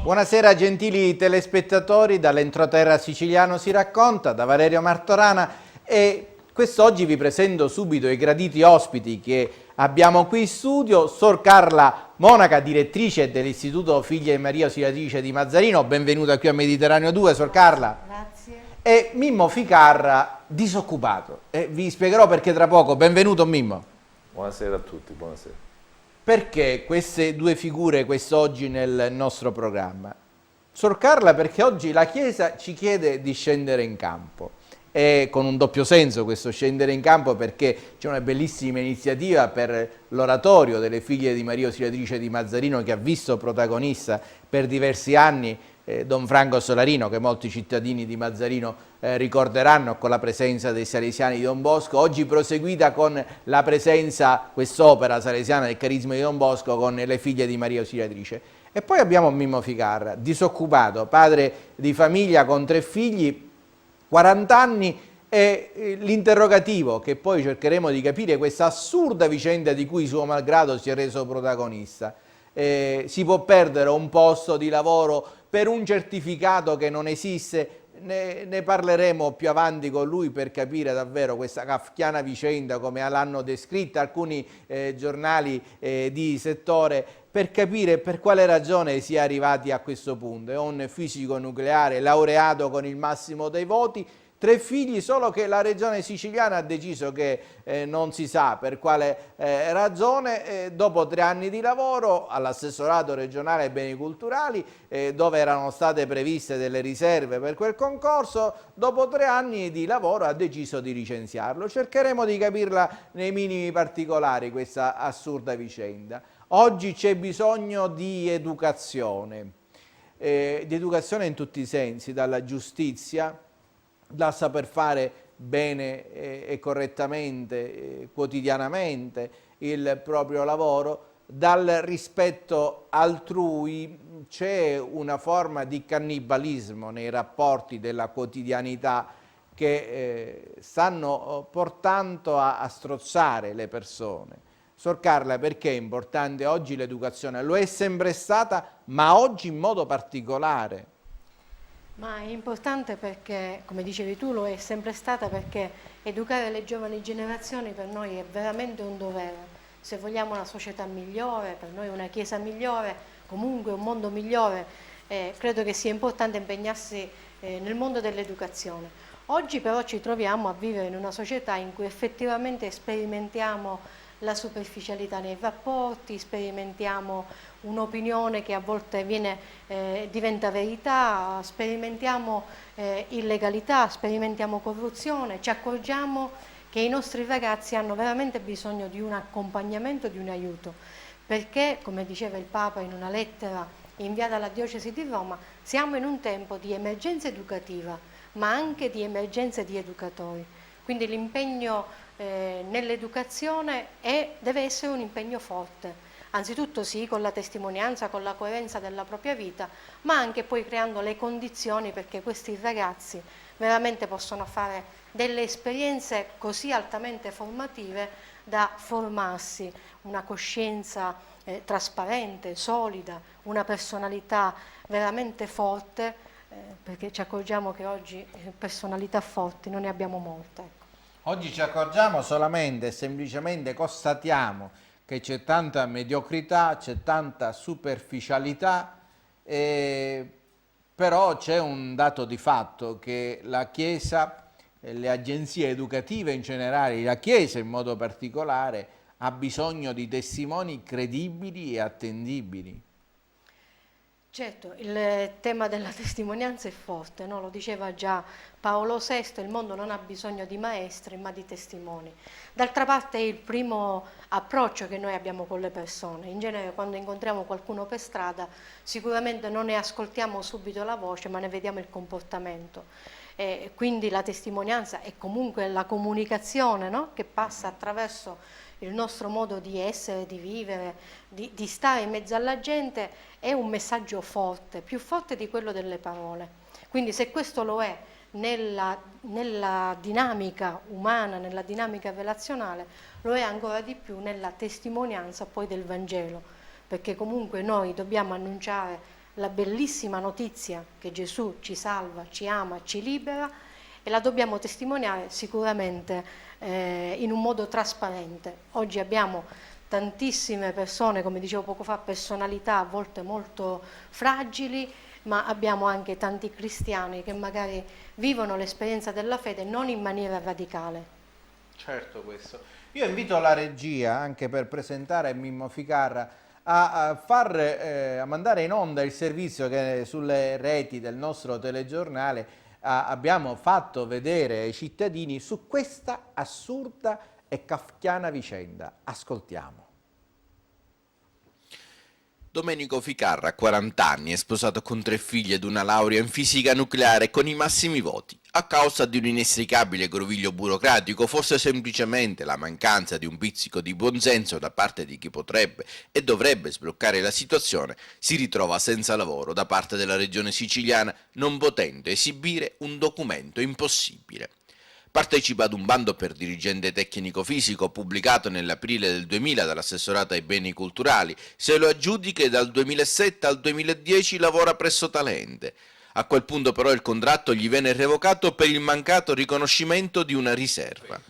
Buonasera gentili telespettatori, dall'entroterra siciliano si racconta, da Valerio Martorana, e quest'oggi vi presento subito i graditi ospiti che abbiamo qui in studio. Sor Carla Monaca, direttrice dell'Istituto Figlie Maria Ausiliatrice di Mazzarino, benvenuta qui a Mediterraneo 2, Sor Carla. Grazie. E Mimmo Ficarra, disoccupato, e vi spiegherò perché tra poco. Benvenuto Mimmo. Buonasera a tutti, buonasera. Perché queste due figure quest'oggi nel nostro programma? Sor Carla, perché oggi la Chiesa ci chiede di scendere in campo, e con un doppio senso questo scendere in campo, perché c'è una bellissima iniziativa per l'oratorio delle Figlie di Maria Ausiliatrice di Mazzarino, che ha visto protagonista per diversi anni Don Franco Solarino, che molti cittadini di Mazzarino ricorderanno, con la presenza dei Salesiani di Don Bosco, oggi proseguita con la presenza, quest'opera salesiana del Carisma di Don Bosco, con le Figlie di Maria Ausiliatrice. E poi abbiamo Mimmo Ficarra, disoccupato, padre di famiglia con 3 figli, 40 anni, e l'interrogativo che poi cercheremo di capire, questa assurda vicenda di cui suo malgrado si è reso protagonista. Si può perdere un posto di lavoro per un certificato che non esiste? Ne parleremo più avanti con lui per capire davvero questa kafkiana vicenda, come l'hanno descritta alcuni giornali di settore, per capire per quale ragione si è arrivati a questo punto. È un fisico nucleare laureato con il massimo dei voti, 3 figli, solo che la regione siciliana ha deciso che non si sa per quale ragione, dopo 3 anni di lavoro all'assessorato regionale ai beni culturali, dove erano state previste delle riserve per quel concorso, dopo 3 anni di lavoro ha deciso di licenziarlo. Cercheremo di capirla nei minimi particolari questa assurda vicenda. Oggi c'è bisogno di educazione in tutti i sensi, dalla giustizia, da saper fare bene e correttamente, quotidianamente il proprio lavoro, dal rispetto altrui. C'è una forma di cannibalismo nei rapporti della quotidianità che stanno portando a strozzare le persone. Sor Carla, perché è importante oggi l'educazione? Lo è sempre stata, ma oggi in modo particolare. Ma è importante perché, come dicevi tu, lo è sempre stata, perché educare le giovani generazioni per noi è veramente un dovere. Se vogliamo una società migliore, per noi una Chiesa migliore, comunque un mondo migliore, credo che sia importante impegnarsi nel mondo dell'educazione. Oggi però ci troviamo a vivere in una società in cui effettivamente sperimentiamo la superficialità nei rapporti, sperimentiamo un'opinione che a volte diventa verità, sperimentiamo illegalità, sperimentiamo corruzione, ci accorgiamo che i nostri ragazzi hanno veramente bisogno di un accompagnamento, di un aiuto, perché, come diceva il Papa in una lettera inviata alla Diocesi di Roma, siamo in un tempo di emergenza educativa, ma anche di emergenza di educatori. Quindi l'impegno nell'educazione deve essere un impegno forte, anzitutto sì, con la testimonianza, con la coerenza della propria vita, ma anche poi creando le condizioni perché questi ragazzi veramente possano fare delle esperienze così altamente formative da formarsi una coscienza trasparente, solida, una personalità veramente forte, perché ci accorgiamo che oggi personalità forti non ne abbiamo molte. Ecco. Oggi ci accorgiamo solamente e semplicemente constatiamo che c'è tanta mediocrità, c'è tanta superficialità, però c'è un dato di fatto, che la Chiesa, le agenzie educative in generale, la Chiesa in modo particolare, ha bisogno di testimoni credibili e attendibili. Certo, il tema della testimonianza è forte, no? Lo diceva già Paolo VI, il mondo non ha bisogno di maestri ma di testimoni. D'altra parte è il primo approccio che noi abbiamo con le persone. In genere quando incontriamo qualcuno per strada sicuramente non ne ascoltiamo subito la voce, ma ne vediamo il comportamento. Quindi la testimonianza è comunque la comunicazione, no? Che passa attraverso il nostro modo di essere, di vivere, di stare in mezzo alla gente, è un messaggio forte, più forte di quello delle parole. Quindi se questo lo è nella dinamica umana, nella dinamica relazionale, lo è ancora di più nella testimonianza poi del Vangelo, perché comunque noi dobbiamo annunciare la bellissima notizia che Gesù ci salva, ci ama, ci libera, e la dobbiamo testimoniare sicuramente in un modo trasparente. Oggi abbiamo tantissime persone, come dicevo poco fa, personalità a volte molto fragili, ma abbiamo anche tanti cristiani che magari vivono l'esperienza della fede non in maniera radicale. Certo, questo. Io invito la regia, anche per presentare Mimmo Ficarra, a mandare in onda il servizio che sulle reti del nostro telegiornale abbiamo fatto vedere ai cittadini su questa assurda e kafkiana vicenda. Ascoltiamo. Domenico Ficarra, 40 anni, è sposato con 3 figli ed una laurea in fisica nucleare con i massimi voti. A causa di un inestricabile groviglio burocratico, forse semplicemente la mancanza di un pizzico di buonsenso da parte di chi potrebbe e dovrebbe sbloccare la situazione, si ritrova senza lavoro da parte della regione siciliana, non potendo esibire un documento impossibile. Partecipa ad un bando per dirigente tecnico-fisico pubblicato nell'aprile del 2000 dall'assessorato ai beni culturali, se lo aggiudica e dal 2007 al 2010 lavora presso Talente. A quel punto però il contratto gli viene revocato per il mancato riconoscimento di una riserva.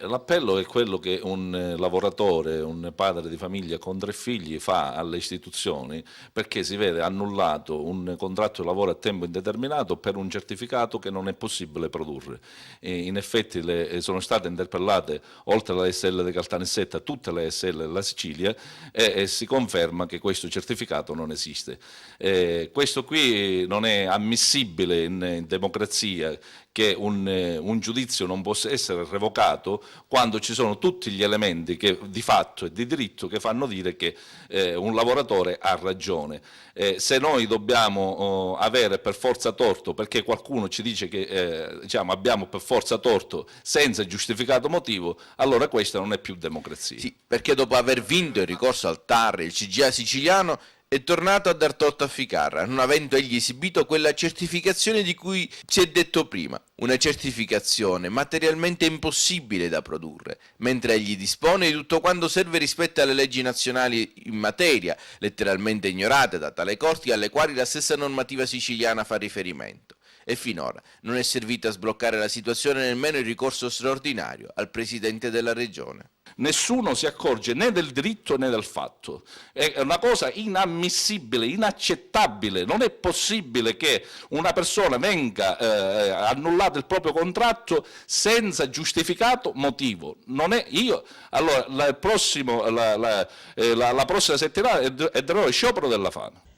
L'appello è quello che un lavoratore, un padre di famiglia con 3 figli fa alle istituzioni perché si vede annullato un contratto di lavoro a tempo indeterminato per un certificato che non è possibile produrre. In effetti sono state interpellate, oltre alla SL di Caltanissetta, tutte le SL della Sicilia e si conferma che questo certificato non esiste. Questo qui non è ammissibile in democrazia, che un giudizio non possa essere revocato quando ci sono tutti gli elementi che, di fatto e di diritto, che fanno dire che un lavoratore ha ragione. Se noi dobbiamo avere per forza torto perché qualcuno ci dice che diciamo, abbiamo per forza torto senza giustificato motivo, allora questa non è più democrazia. Sì, perché dopo aver vinto il ricorso al TAR, il CGA siciliano è tornato a dar torto a Ficarra, non avendo egli esibito quella certificazione di cui si è detto prima, una certificazione materialmente impossibile da produrre, mentre egli dispone di tutto quanto serve rispetto alle leggi nazionali in materia, letteralmente ignorate da tale corti alle quali la stessa normativa siciliana fa riferimento. E finora non è servito a sbloccare la situazione nemmeno il ricorso straordinario al Presidente della Regione. Nessuno si accorge né del diritto né del fatto. È una cosa inammissibile, inaccettabile. Non è possibile che una persona venga annullato il proprio contratto senza giustificato motivo. Non è io. Allora, la prossima settimana entrerò in sciopero della fame.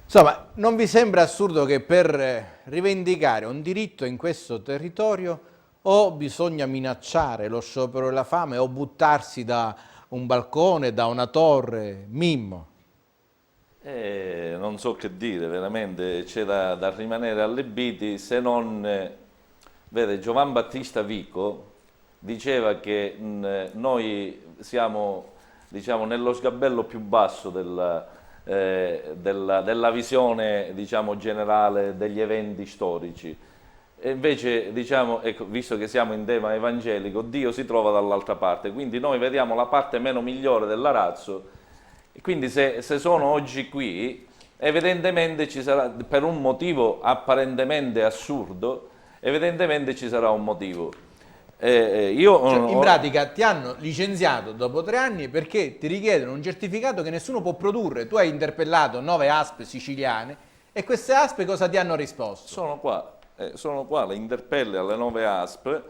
Insomma, non vi sembra assurdo che per rivendicare un diritto in questo territorio o bisogna minacciare lo sciopero della fame o buttarsi da un balcone, da una torre? Mimmo. Non so che dire, veramente c'è da rimanere allibiti, se non, vede, Giovan Battista Vico diceva che noi siamo, diciamo, nello sgabello più basso della visione, diciamo, generale degli eventi storici. E invece, diciamo, ecco, visto che siamo in tema evangelico, Dio si trova dall'altra parte, quindi noi vediamo la parte meno migliore dell'arazzo, e quindi se sono oggi qui, evidentemente ci sarà, per un motivo apparentemente assurdo, evidentemente ci sarà un motivo. In pratica ti hanno licenziato dopo 3 anni perché ti richiedono un certificato che nessuno può produrre. Tu hai interpellato 9 ASP siciliane e queste ASP cosa ti hanno risposto? Sono qua, le interpelle alle 9 ASP,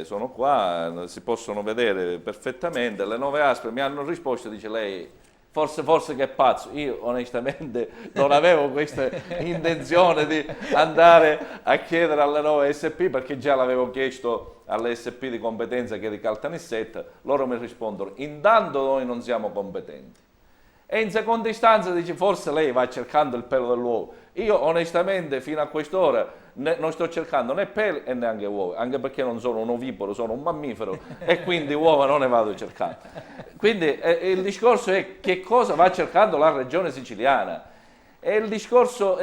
sono qua, si possono vedere perfettamente. Le 9 ASP mi hanno risposto, dice lei, forse che è pazzo. Io onestamente non avevo questa intenzione di andare a chiedere alle 9 SP, perché già l'avevo chiesto alle SP di competenza che è di Caltanissetta. Loro mi rispondono, intanto noi non siamo competenti. E in seconda istanza dice, forse lei va cercando il pelo dell'uovo. Io onestamente fino a quest'ora non sto cercando né peli e neanche uova, anche perché non sono un oviparo, sono un mammifero e quindi uova non ne vado cercando. Quindi il discorso è che cosa va cercando la regione siciliana. E il discorso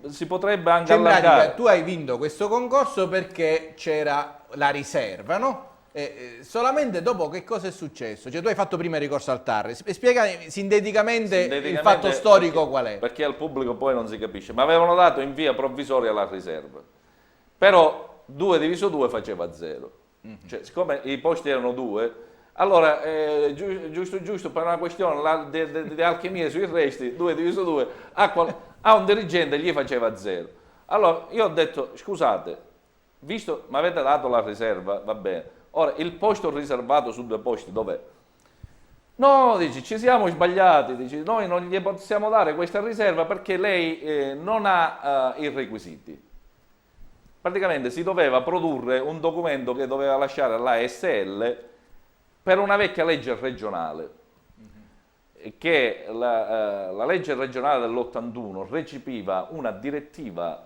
si potrebbe anche allargare. Tu hai vinto questo concorso perché c'era la riserva, no? Solamente dopo che cosa è successo? Cioè tu hai fatto prima ricorso al TAR, spiegami sinteticamente il fatto storico qual è. Perché al pubblico poi non si capisce, ma avevano dato in via provvisoria la riserva, però 2 diviso 2 faceva 0, cioè siccome i posti erano 2, allora giusto per una questione di alchimia sui resti, 2 diviso 2 a un dirigente gli faceva 0. Allora io ho detto, scusate, visto mi avete dato la riserva, va bene, ora il posto riservato su 2 posti dov'è? No, dici, ci siamo sbagliati, dici, noi non gli possiamo dare questa riserva perché lei non ha i requisiti. Praticamente si doveva produrre un documento che doveva lasciare all'ASL per una vecchia legge regionale, che la legge regionale dell'81 recepiva una direttiva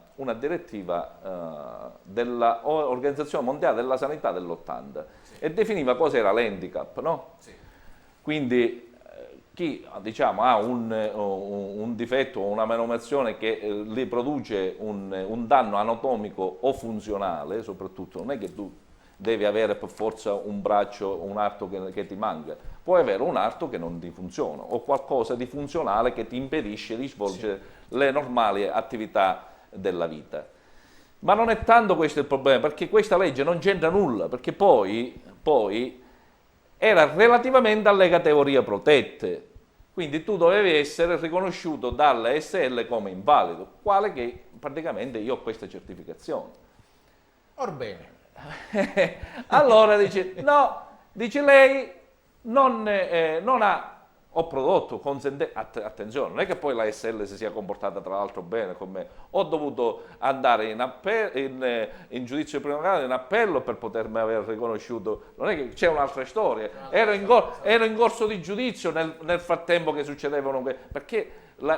dell'Organizzazione Mondiale della Sanità dell'80 e definiva cos'era l'handicap, no? Sì. Quindi chi diciamo, ha un difetto o una malformazione che gli produce un danno anatomico o funzionale, soprattutto, non è che tu devi avere per forza un braccio, un arto che ti manca, puoi avere un arto che non ti funziona o qualcosa di funzionale che ti impedisce di svolgere le normali attività della vita. Ma non è tanto questo il problema, perché questa legge non c'entra nulla, perché poi era relativamente alle categorie protette, quindi tu dovevi essere riconosciuto dall'ASL come invalido, quale che praticamente io ho questa certificazione. Orbene. Allora dice, no, dice lei non ha, ho prodotto attenzione, non è che poi la SL si sia comportata tra l'altro bene con me, ho dovuto andare in giudizio di primo grado, in appello per potermi aver riconosciuto, non è che c'è un'altra storia, ero in corso di giudizio nel frattempo che succedevano, perché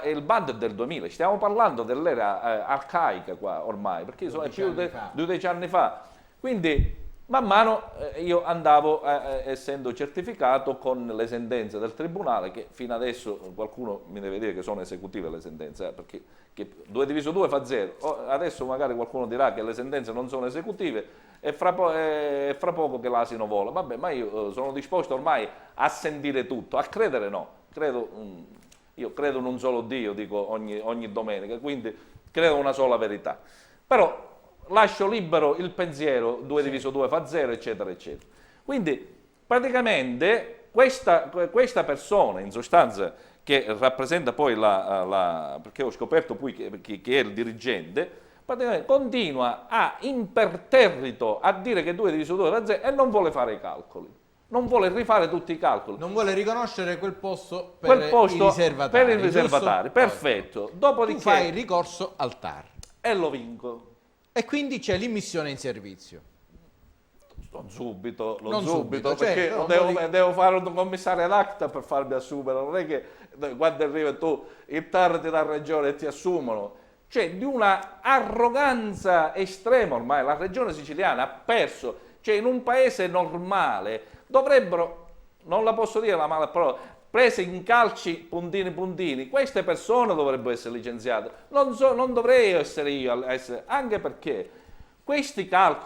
il bando è del 2000, stiamo parlando dell'era arcaica qua ormai, perché sono più di 10 anni fa. Quindi man mano io andavo, essendo certificato, con le sentenze del tribunale, che fino adesso qualcuno mi deve dire che sono esecutive le sentenze, perché 2 diviso 2 fa 0. Adesso magari qualcuno dirà che le sentenze non sono esecutive e fra poco che l'asino vola. Vabbè, ma io sono disposto ormai a sentire tutto, a credere no. Io credo in un solo Dio, dico ogni domenica, quindi credo in una sola verità. Però lascio libero il pensiero, 2 diviso 2 fa 0, eccetera, eccetera. Quindi praticamente questa persona, in sostanza, che rappresenta poi perché ho scoperto poi che è il dirigente, praticamente continua imperterrito a dire che 2 diviso 2 fa 0 e non vuole fare i calcoli. Non vuole rifare tutti i calcoli. Non vuole riconoscere quel posto per i riservatari. Per i riservatari, perfetto. Dopodiché tu fai ricorso al TAR. E lo vinco. E quindi c'è l'immissione in servizio. Non subito, perché devo fare un commissario ad acta per farmi assumere, non è che quando arriva tu, il TAR ti dà ragione e ti assumono. Cioè di una arroganza estrema ormai, la regione siciliana ha perso, cioè in un paese normale dovrebbero, non la posso dire la mala parola, prese in calci puntini, queste persone dovrebbero essere licenziate, non dovrei essere io, anche perché questi calcoli